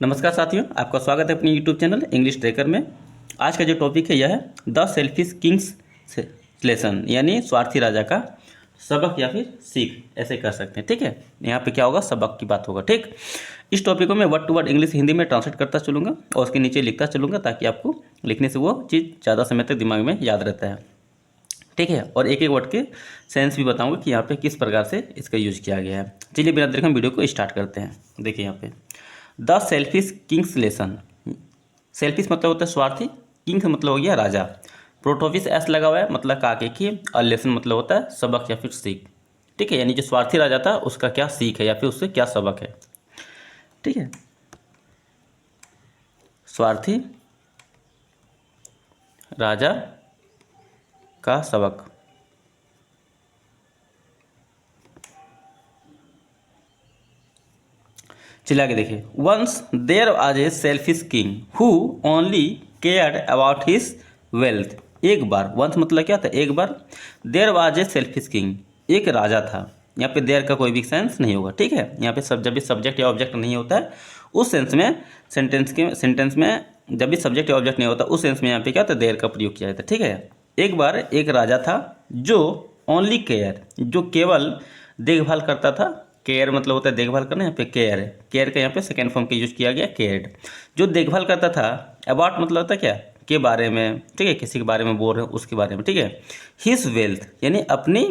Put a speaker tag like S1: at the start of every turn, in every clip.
S1: नमस्कार साथियों, आपका स्वागत है अपनी यूट्यूब चैनल इंग्लिश ट्रैकर में। आज का जो टॉपिक है यह है द सेल्फिश किंग्स लेसन, यानी स्वार्थी राजा का सबक या फिर सीख, ऐसे कर सकते हैं। ठीक है, यहाँ पे क्या होगा, सबक की बात होगा। ठीक, इस टॉपिक को मैं word to word English Hindi में ट्रांसलेट करता चलूँगा और उसके नीचे लिखता चलूँगा ताकि आपको लिखने से वो चीज़ ज़्यादा समय तक दिमाग में याद रहता है। ठीक है, और एक एक वर्ड के सेंस भी बताऊँगा कि यहाँ पर किस प्रकार से इसका यूज़ किया गया है। चलिए बिना देर के हम वीडियो को स्टार्ट करते हैं। देखिए यहाँ पे the selfish Kings lesson. Selfish मतलब होता है स्वार्थी, किंग मतलब हो गया राजा, प्रोटोफिस एस लगा हुआ है मतलब का की, और लेसन मतलब होता है सबक या फिर सीख। ठीक है, यानी जो स्वार्थी राजा था उसका क्या सीख है या फिर उससे क्या सबक है। ठीक है, स्वार्थी राजा का सबक। चलिए आगे देखिए। Once there was a selfish king who only cared about his wealth. एक बार, वंस मतलब क्या था, एक बार। There was a selfish king, एक राजा था। यहाँ पे देयर का कोई भी सेंस नहीं होगा। ठीक है, यहाँ पे सब जब भी सब्जेक्ट या ऑब्जेक्ट नहीं होता है उस सेंस में, सेंटेंस में जब भी सब्जेक्ट या ऑब्जेक्ट नहीं होता उस सेंस में यहाँ पे क्या होता है, देयर का प्रयोग किया जाता है। ठीक है, एक बार एक राजा था जो ओनली केयर, जो केवल देखभाल करता था। केयर मतलब होता है देखभाल करना, यहाँ पे केयर है, केयर का यहाँ पे सेकेंड फॉर्म का यूज किया गया केयर्ड। जो देखभाल करता था, अबाउट मतलब होता है क्या, के बारे में। ठीक है, किसी के बारे में बोल रहे हैं उसके बारे में। ठीक है, हिज वेल्थ यानी अपनी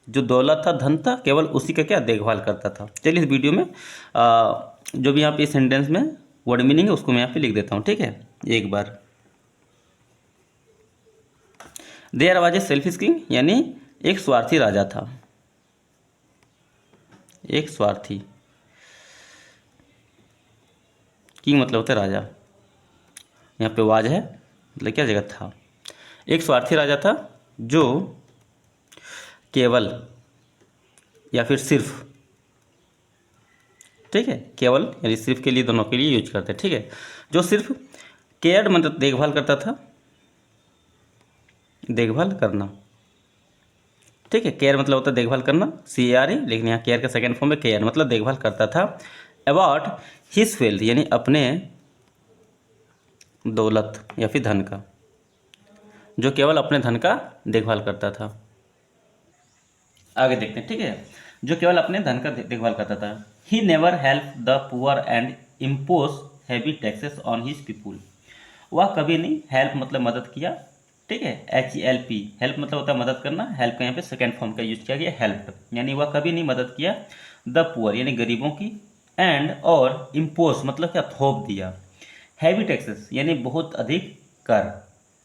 S1: जो दौलत था, धन था, केवल उसी का क्या देखभाल करता था। चलिए इस वीडियो में जो भी यहाँ पे सेंटेंस में वर्ड मीनिंग है उसको मैं यहाँ पे लिख देता हूँ। ठीक है, एक बार। There was a selfish king यानी एक स्वार्थी राजा था, एक स्वार्थी। किंग मतलब होता है राजा, यहाँ पे वाज है मतलब क्या, जगह था। एक स्वार्थी राजा था जो केवल या फिर सिर्फ, ठीक है, केवल यानी सिर्फ के लिए, दोनों के लिए यूज करते हैं। ठीक है, जो सिर्फ केयर्ड मतलब देखभाल करता था, देखभाल करना। ठीक है, केयर मतलब होता है देखभाल करना, CARE, लेकिन यहाँ केयर का सेकेंड फॉर्म है केयर मतलब देखभाल करता था। अबाउट हिज वेल्थ यानी अपने दौलत या फिर धन का, जो केवल अपने धन का देखभाल करता था। आगे देखते हैं। ठीक है, जो केवल अपने धन का देखभाल करता था। He never help the poor and impose heavy taxes on his people. वह कभी नहीं, हेल्प मतलब मदद किया। ठीक है, HELP, हेल्प मतलब होता है मदद करना, हेल्प का यहाँ पे सेकेंड फॉर्म का यूज किया गया हेल्प, यानी वह कभी नहीं मदद किया द पुअर यानी गरीबों की, एंड और इम्पोज मतलब क्या, थोप दिया, हैवी टैक्सेस यानी बहुत अधिक कर।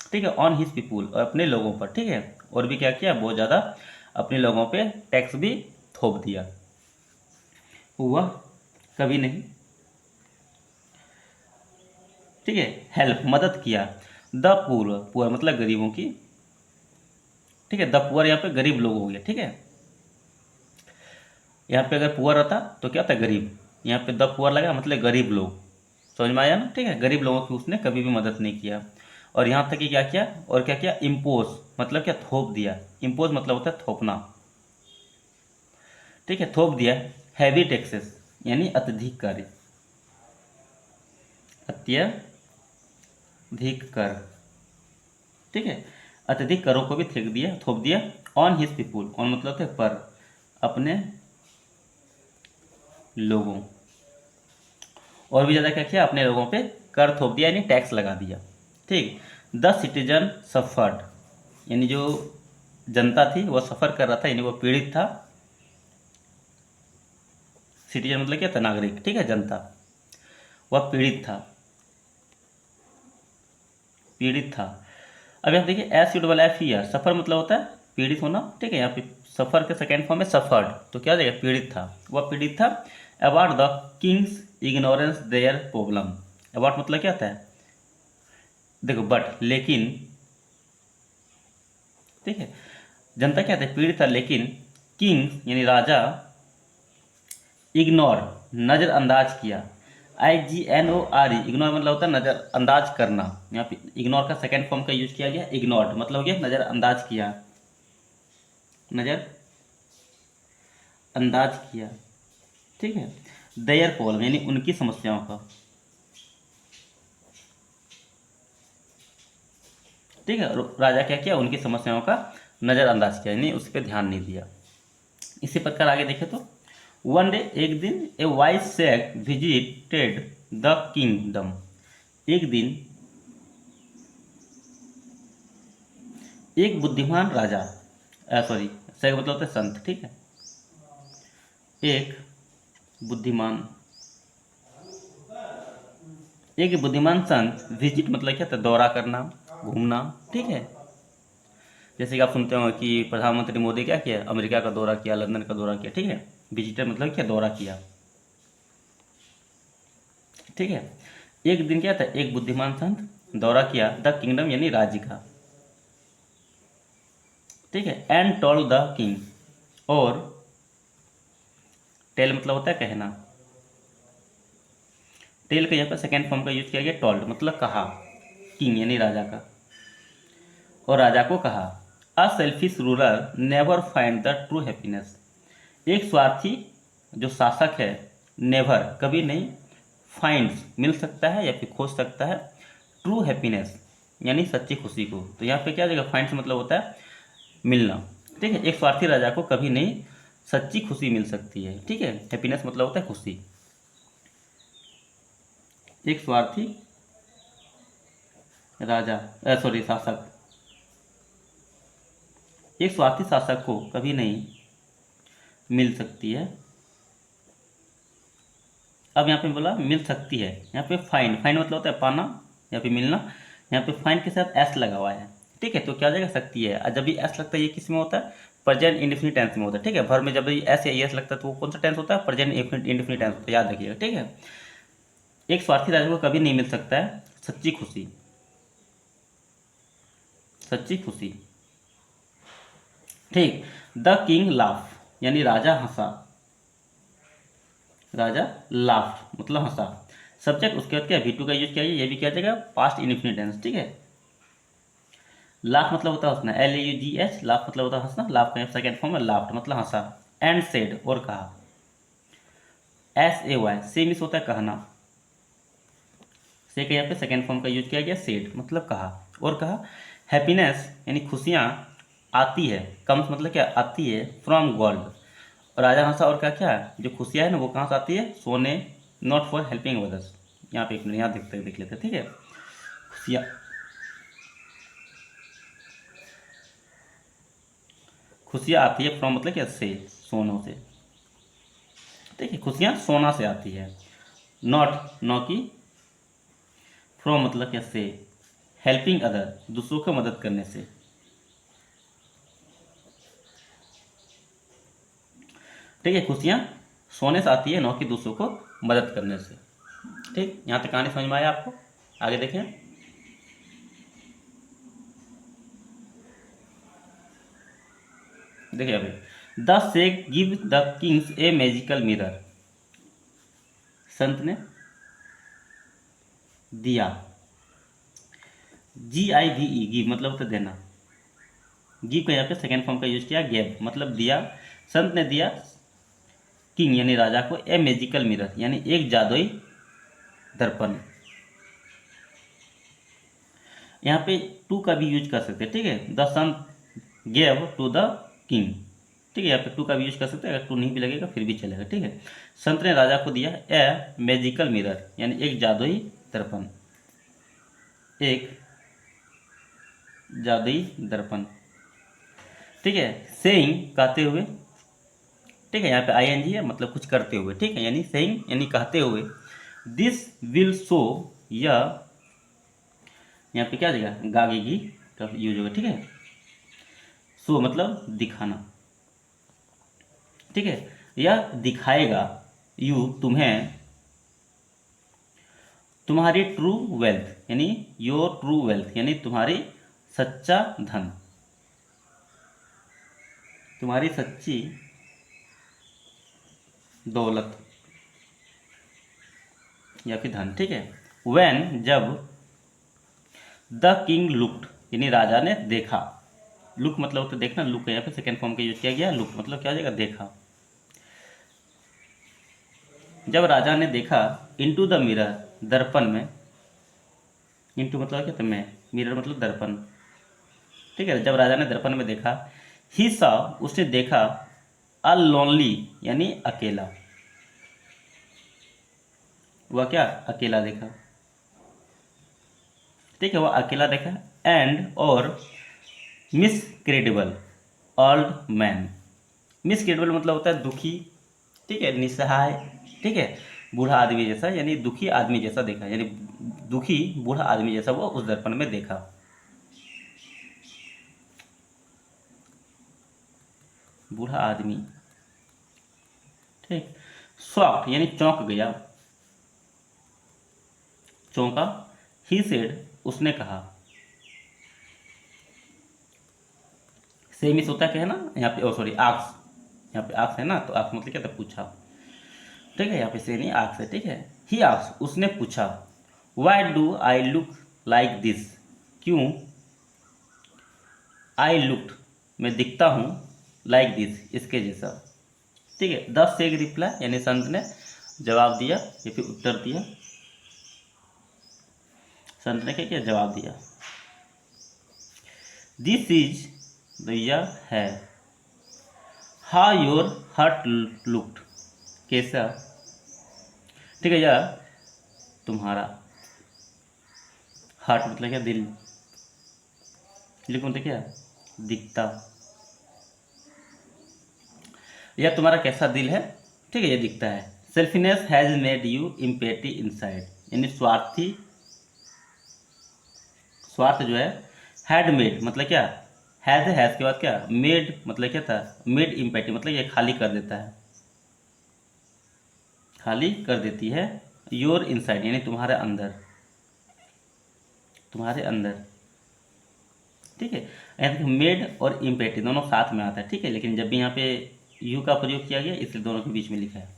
S1: ठीक है, ऑन हिज पीपुल और अपने लोगों पर। ठीक है, और भी क्या किया, बहुत ज़्यादा अपने लोगों पे टैक्स भी थोप दिया। हुआ कभी नहीं, ठीक है, हेल्प मदद किया द पुअर, पुअर मतलब गरीबों की। ठीक है, द पुअर यहाँ पे गरीब लोग हो गए। ठीक है, यहाँ पे अगर पुअर रहता तो क्या था, गरीब, यहाँ पे द पुअर लगा मतलब गरीब लोग। समझ में आया ना। ठीक है, गरीब लोगों की उसने कभी भी मदद नहीं किया। और यहाँ तक कि क्या किया, और क्या किया, इम्पोज मतलब क्या, थोप दिया। इम्पोज मतलब होता है थोपना। ठीक है, थोप दिया। हैवी टैक्सेस यानी अत्यधिक कार्य, अत्यधिक कर। ठीक है, अत्यधिक करों को भी फेंक दिया, थोप दिया। ऑन हिज पीपुल, ऑन मतलब थे पर, अपने लोगों। और भी ज़्यादा क्या किया, अपने लोगों पे कर थोप दिया यानी टैक्स लगा दिया। ठीक, द सिटीजन सफर्ड यानी जो जनता थी वह सफ़र कर रहा था यानी वह पीड़ित था। सिटीजन मतलब क्या था, नागरिक। ठीक है, जनता, वह पीड़ित था, पीड़ित था। अब यहाँ देखिए एस यूड एफ ही है, सफ़र मतलब होता है पीड़ित होना। ठीक है, यहाँ पे सफ़र के सेकेंड फॉर्म में सफ़र्ड, तो क्या जाएगा, पीड़ित था, वह पीड़ित था। About the Kings ignorance their problem. About मतलब क्या था, देखो बट, लेकिन। ठीक है, जनता क्या था, पीड़ित था, लेकिन किंग यानी राजा इग्नोर नज़रअंदाज किया। IGNORE, इग्नोर मतलब होता है नज़रअंदाज करना। यहाँ पे इग्नोर का सेकेंड फॉर्म का यूज किया गया, इग्नोर्ड मतलब हो गया नज़रअंदाज किया, नज़रअंदाज किया। ठीक है, देयर प्रॉब्लम यानी उनकी समस्याओं का, ठीक है। राजा क्या किया, उनकी समस्याओं का नज़रअंदाज किया, यानी उस पर ध्यान नहीं दिया। इसी प्रकार आगे देखें तो वन डे, एक दिन, a wise sheikh visited the kingdom. एक दिन एक बुद्धिमान राजा, सॉरी शेख मतलब होता है संत, ठीक है। एक बुद्धिमान एक बुद्धिमान संत, विजिट मतलब क्या था, दौरा करना, घूमना, ठीक है। जैसे कि आप सुनते हो कि प्रधानमंत्री मोदी क्या किया, अमेरिका का दौरा किया, लंदन का दौरा किया, ठीक है। विजिटर मतलब क्या, दौरा किया, ठीक है। एक दिन क्या था, एक बुद्धिमान संत दौरा किया द किंगडम यानी राज्य का, ठीक है। एंड टोल्ड द किंग, और टेल मतलब होता है कहना, टेल का यहाँ पर सेकेंड फॉर्म का यूज किया गया, टोल्ड मतलब कहा, किंग यानी राजा का, और राजा को कहा a selfish ruler never find the true happiness. एक स्वार्थी जो शासक है, नेवर कभी नहीं, फाइंड्स मिल सकता है या फिर खोज सकता है, ट्रू हैप्पीनेस यानी सच्ची खुशी को। तो यहाँ पे क्या जगह, फाइंड्स मतलब होता है मिलना, ठीक है। एक स्वार्थी राजा को कभी नहीं सच्ची खुशी मिल सकती है, ठीक है। हैप्पीनेस मतलब होता है खुशी। एक स्वार्थी राजा, सॉरी शासक, एक स्वार्थी शासक को कभी नहीं मिल सकती है। अब यहाँ पे बोला मिल सकती है, यहाँ पे फाइंड, फाइंड मतलब होता है पाना या फिर मिलना। यहाँ पे फाइंड के साथ एस लगा हुआ है, ठीक है। तो क्या जाएगा, सकती है। और जब भी एस लगता है ये किस में होता है, प्रेजेंट इंडेफिनिट टेंस में होता है, ठीक है। वर्ब में जब भी एस या एस लगता है तो वो कौन सा टेंस होता है, प्रेजेंट इंडेफिनिट टेंस होता है, याद रखिएगा, ठीक है। एक स्वार्थी राजा को कभी नहीं मिल सकता है सच्ची खुशी, सच्ची खुशी, ठीक। द किंग लाफ यानी राजा हंसा, राजा लाफ मतलब हंसा। सब्जेक्ट उसके बाद क्या, V2 का यूज किया, ये भी किया जाएगा पास्ट इंडेफिनिट टेंस, ठीक है। लाफ मतलब होता है हंसना, LAUGH, लाफ मतलब होता है हंसना, लाफ का सेकेंड फॉर्म है लाफ्ट मतलब हंसा। एंड सेड और कहा, SAY से मिस होता है कहना, से का यहाँ पे सेकेंड फॉर्म का यूज किया गया, सेड मतलब कहा, और कहा हैप्पीनेस यानी खुशियाँ आती है, कम्स मतलब क्या, आती है, फ्रॉम गॉड। और राजा हंसा और क्या क्या, जो खुशियाँ है ना वो कहाँ से आती है, सोने, नॉट फॉर हेल्पिंग अदर्स। यहाँ पे एक मिनट यहाँ देख लेते हैं, ठीक है। खुशियाँ, खुशियाँ आती है फ्रॉम मतलब क्या, से, सोनों से, ठीक है। खुशियाँ सोना से आती है, नॉट नौ की, फ्रॉम मतलब क्या, से, हेल्पिंग अदर दूसरों को मदद करने से, ठीक है। खुशियाँ सोने से आती है, नौ की दूसरों को मदद करने से, ठीक। यहाँ तक कहानी समझ में आया आपको, आगे देखें। देखिए अभी, the sheikh give the kings a magical mirror, संत ने दिया, GIVE गिव मतलब होता है देना, गिव का यहाँ पे सेकेंड फॉर्म का यूज किया, गेव मतलब दिया, संत ने दिया किंग यानी राजा को ए मैजिकल मिरर यानी एक जादुई दर्पण। यहाँ पे टू का भी यूज कर सकते हैं, ठीक है। The Sant gave to the king, ठीक है। यहाँ पे टू का भी यूज कर सकते हैं, अगर टू नहीं भी लगेगा फिर भी चलेगा, ठीक है। संत ने राजा को दिया ए मैजिकल मिरर यानी एक जादुई दर्पण, एक जादुई दर्पण, ठीक है। सेइंग कहते हुए, ठीक है। यहाँ पे ING है मतलब कुछ करते हुए, ठीक है, यानी सेइंग यानी कहते हुए। दिस विल शो, यह, यहाँ पे क्या आ जाएगा, गागेगी का यूज होगा, ठीक है। शो मतलब दिखाना, ठीक है। यह दिखाएगा यू तुम्हें, तुम्हारी ट्रू वेल्थ यानी योर ट्रू वेल्थ यानी तुम्हारी सच्चा धन, तुम्हारी सच्ची दौलत या फिर धन, ठीक है। व्हेन जब, द किंग लुक्ड यानी राजा ने देखा, लुक मतलब होता है देखना, लुक का यहाँ पे सेकेंड फॉर्म का यूज किया गया, लुक मतलब क्या हो जाएगा, देखा। जब राजा ने देखा इनटू द मिरर दर्पण में, इनटू मतलब क्या था, में, मिरर मतलब दर्पण, ठीक है, जब राजा ने दर्पण में देखा, ही सॉ, उसने देखा, अ लोनली यानी अकेला, वह क्या अकेला देखा, ठीक है, वह अकेला देखा, एंड और मिसक्रेडिबल ओल्ड मैन, मिसक्रेडिबल मतलब होता है दुखी, ठीक है, निस्सहाय, ठीक है, बूढ़ा आदमी जैसा, यानी दुखी आदमी जैसा देखा, यानी दुखी बूढ़ा आदमी जैसा वो उस दर्पण में देखा। बूढ़ा आदमी, ठीक, शॉक्ड यानी चौंक गया, चौंका, ही सेड, उसने कहा, से मिस होता है कहना, यहाँ पे सॉरी आक्स, यहाँ पे आक्स है ना, तो आक्स मतलब क्या था, पूछा, ठीक है, यहाँ पे से नहीं आक्स है, ठीक है, ही आक्स, उसने पूछा, why do I look like this, क्यों, आई लुक्ड, मैं दिखता हूँ, लाइक दिस, इसके जैसा, ठीक है, द सेग रिप्लाई यानी संत ने जवाब दिया या फिर उत्तर दिया, संत ने क्या किया, जवाब दिया, दिस इज, यह है, हाउ योर हार्ट लुक्ड, कैसा, ठीक है, यह तुम्हारा, हार्ट मतलब क्या, दिल, लिख मतलब क्या, दिखता, यह तुम्हारा कैसा दिल है, ठीक है, ये दिखता है, selfishness has made you empty inside, यानी स्वार्थी, स्वार्थ जो है, हैड मेड मतलब क्या, हैज के बाद क्या, मेड मतलब क्या था, मेड इम्पेटी मतलब ये खाली कर देता है, खाली कर देती है, योर इनसाइड यानी तुम्हारे अंदर, तुम्हारे अंदर, ठीक है, यहाँ मेड और इम्पेटी दोनों साथ में आता है, ठीक है, लेकिन जब भी यहाँ पे यू का प्रयोग किया गया इसलिए दोनों के बीच में लिखा है,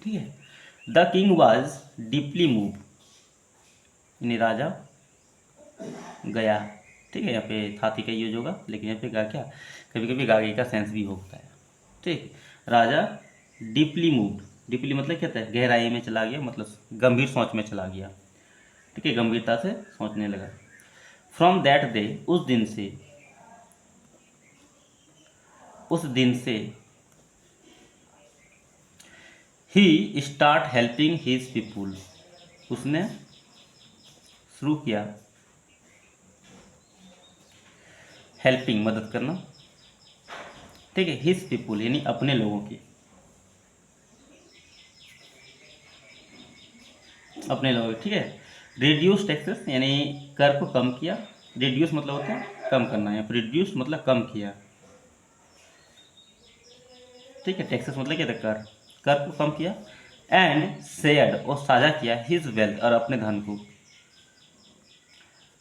S1: ठीक है, the king was deeply move, यानी राजा गया, ठीक है, यहाँ पे था थी का यूज होगा, लेकिन यहाँ पे गा क्या, कभी कभी गागे का सेंस भी होता है, ठीक, राजा डीपली मूव्ड, डीपली मतलब क्या था, गहराई में चला गया, मतलब गंभीर सोच में चला गया, ठीक है, गंभीरता से सोचने लगा, फ्रॉम दैट डे, उस दिन से, उस दिन से, ही स्टार्ट हेल्पिंग हिज पीपुल, उसने शुरू किया, हेल्पिंग मदद करना, ठीक है, हिज पीपुल यानी अपने लोगों की, अपने लोगों की, ठीक है, रिड्यूस टैक्सेस यानी कर को कम किया, रिड्यूस मतलब होता है कम करना, या फिर रिड्यूस मतलब कम किया, ठीक है, टैक्सेस मतलब क्या था, कर को कम किया, एंड शेयर्ड और साझा किया, हिज वेल्थ और अपने धन को,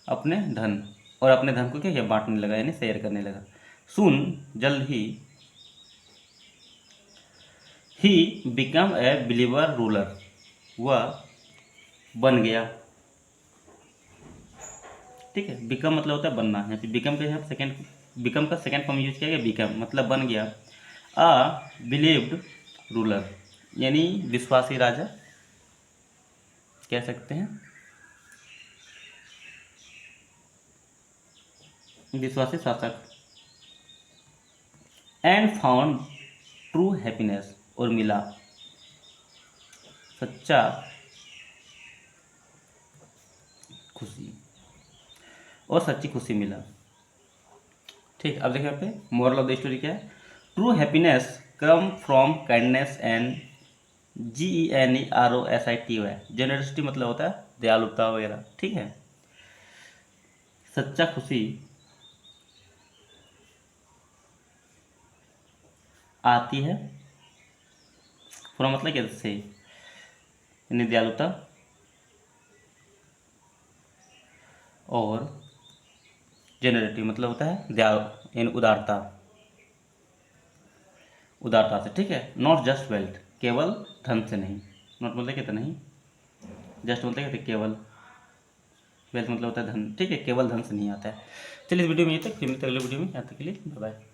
S1: अपने धन, और अपने धन को क्या किया, बांटने लगा यानी शेयर करने लगा, सुन जल्द he become a believer ruler, वह बन गया, ठीक है, बिकम मतलब होता है बनना, यहाँ पे बिकम के यहाँ सेकंड, बिकम का सेकंड फॉर्म यूज किया गया, बिकम मतलब बन गया, अ बिलीव्ड रूलर यानी विश्वासी राजा कह सकते हैं, विश्वासी शासक, एंड फाउंड ट्रू हैप्पीनेस, और मिला सच्चा खुशी, और सच्ची खुशी मिला, ठीक, अब देखिए यहाँ पे मोरल ऑफ द स्टोरी क्या है, true happiness come from kindness and GENEROSITY, generosity मतलब होता है दयालुता वगैरह, ठीक है, सच्चा खुशी आती है, फ्रॉम मतलब क्या, से यानी दयालुता, और जेनरेटिव मतलब होता है दयालु यानी उदारता, उदारता से, ठीक है, नॉट जस्ट वेल्थ, केवल धन से नहीं, नॉट मतलब कहते नहीं, जस्ट मतलब कहते केवल, वेल्थ मतलब होता है धन, ठीक है, केवल धन से नहीं आता है, चलिए इस वीडियो में ये तक, फिर मिलते हैं अगले वीडियो में, यहाँ तक के लिए बाय बाय।